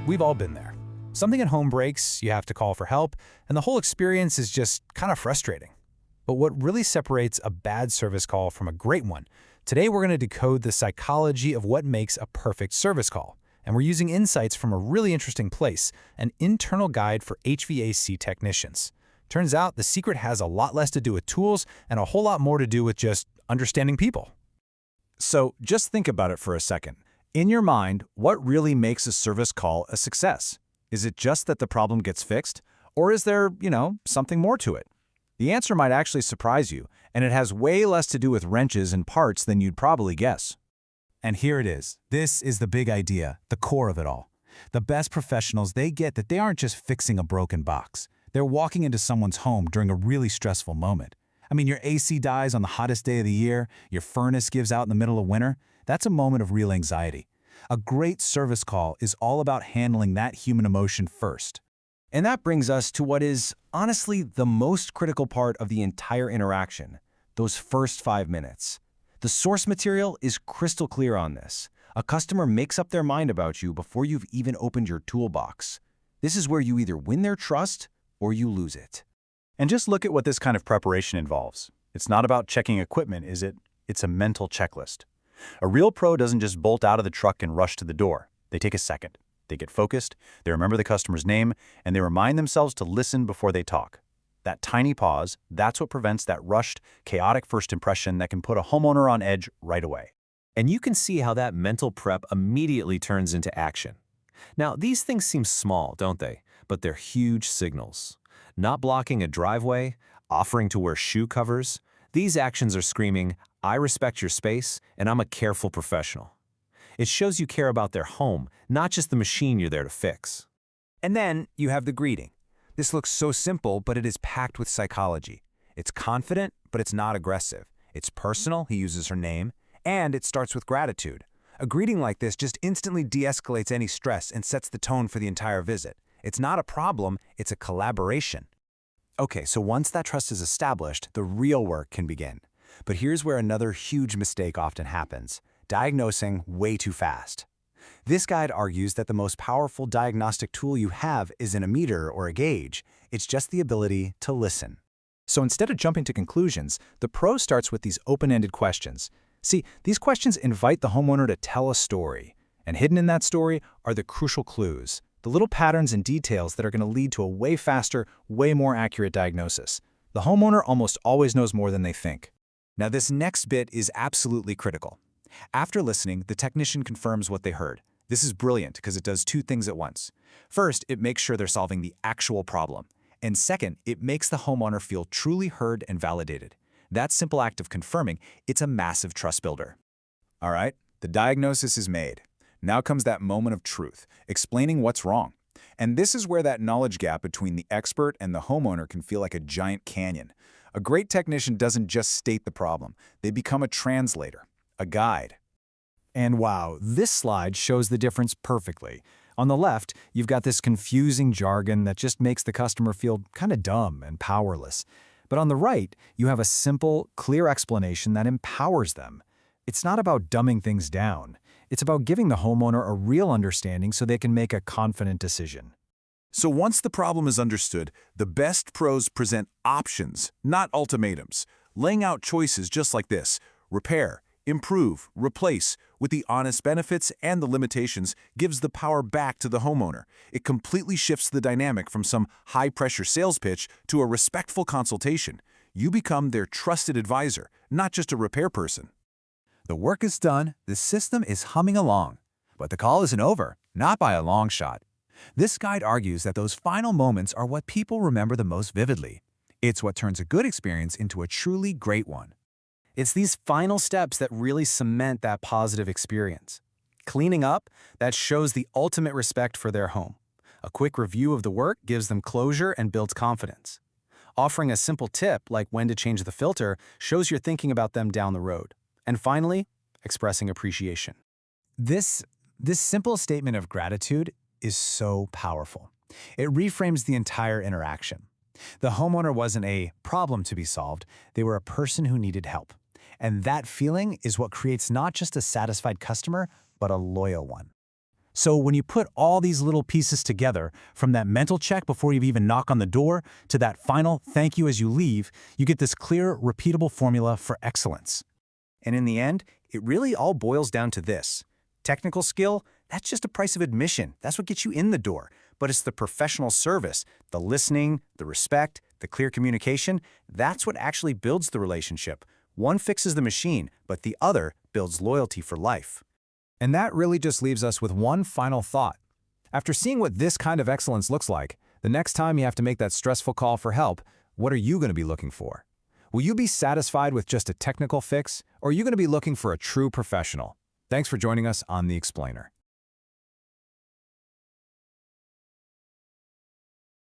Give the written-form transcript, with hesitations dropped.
We've all been there. Something at home breaks, you have to call for help, and the whole experience is just kind of frustrating. But what really separates a bad service call from a great one? Today we're going to decode the psychology of what makes a perfect service call. And we're using insights from a really interesting place, an internal guide for HVAC technicians. Turns out the secret has a lot less to do with tools and a whole lot more to do with just understanding people. So just think about it for a second. In your mind, what really makes a service call a success? Is it just that the problem gets fixed? Or is there, something more to it? The answer might actually surprise you, and it has way less to do with wrenches and parts than you'd probably guess. And here it is. This is the big idea, the core of it all. The best professionals, they get that they aren't just fixing a broken box. They're walking into someone's home during a really stressful moment. Your AC dies on the hottest day of the year, your furnace gives out in the middle of winter. That's a moment of real anxiety. A great service call is all about handling that human emotion first. And that brings us to what is, honestly, the most critical part of the entire interaction, those first 5 minutes. The source material is crystal clear on this. A customer makes up their mind about you before you've even opened your toolbox. This is where you either win their trust or you lose it. And just look at what this kind of preparation involves. It's not about checking equipment, is it? It's a mental checklist. A real pro doesn't just bolt out of the truck and rush to the door. They take a second. They get focused, they remember the customer's name, and they remind themselves to listen before they talk. That tiny pause, that's what prevents that rushed, chaotic first impression that can put a homeowner on edge right away. And you can see how that mental prep immediately turns into action. Now, these things seem small, don't they? But they're huge signals. Not blocking a driveway, offering to wear shoe covers. These actions are screaming, I respect your space, and I'm a careful professional. It shows you care about their home, not just the machine you're there to fix. And then you have the greeting. This looks so simple, but it is packed with psychology. It's confident, but it's not aggressive. It's personal, he uses her name, and it starts with gratitude. A greeting like this just instantly de-escalates any stress and sets the tone for the entire visit. It's not a problem, it's a collaboration. Okay, so once that trust is established, the real work can begin. But here's where another huge mistake often happens: diagnosing way too fast. This guide argues that the most powerful diagnostic tool you have isn't a meter or a gauge, it's just the ability to listen. So instead of jumping to conclusions, the pro starts with these open-ended questions. See, these questions invite the homeowner to tell a story, and hidden in that story are the crucial clues, the little patterns and details that are going to lead to a way faster, way more accurate diagnosis. The homeowner almost always knows more than they think. Now, this next bit is absolutely critical. After listening, the technician confirms what they heard. This is brilliant because it does two things at once. First, it makes sure they're solving the actual problem. And second, it makes the homeowner feel truly heard and validated. That simple act of confirming, it's a massive trust builder. All right, the diagnosis is made. Now comes that moment of truth, explaining what's wrong. And this is where that knowledge gap between the expert and the homeowner can feel like a giant canyon. A great technician doesn't just state the problem. They become a translator, a guide. And wow, this slide shows the difference perfectly. On the left, you've got this confusing jargon that just makes the customer feel kind of dumb and powerless. But on the right, you have a simple, clear explanation that empowers them. It's not about dumbing things down. It's about giving the homeowner a real understanding so they can make a confident decision. So once the problem is understood, the best pros present options, not ultimatums, laying out choices just like this: repair, improve, replace, with the honest benefits and the limitations, gives the power back to the homeowner. It completely shifts the dynamic from some high-pressure sales pitch to a respectful consultation. You become their trusted advisor, not just a repair person. The work is done, the system is humming along. But the call isn't over, not by a long shot. This guide argues that those final moments are what people remember the most vividly. It's what turns a good experience into a truly great one. It's these final steps that really cement that positive experience. Cleaning up, that shows the ultimate respect for their home. A quick review of the work gives them closure and builds confidence. Offering a simple tip like when to change the filter shows you're thinking about them down the road. And finally, expressing appreciation. This simple statement of gratitude is so powerful. It reframes the entire interaction. The homeowner wasn't a problem to be solved, they were a person who needed help. And that feeling is what creates not just a satisfied customer, but a loyal one. So when you put all these little pieces together, from that mental check before you even knock on the door to that final thank you as you leave, you get this clear, repeatable formula for excellence. And in the end, it really all boils down to this. Technical skill, that's just a price of admission. That's what gets you in the door. But it's the professional service, the listening, the respect, the clear communication, that's what actually builds the relationship. One fixes the machine, but the other builds loyalty for life. And that really just leaves us with one final thought. After seeing what this kind of excellence looks like, the next time you have to make that stressful call for help, what are you going to be looking for? Will you be satisfied with just a technical fix, or are you going to be looking for a true professional? Thanks for joining us on The Explainer.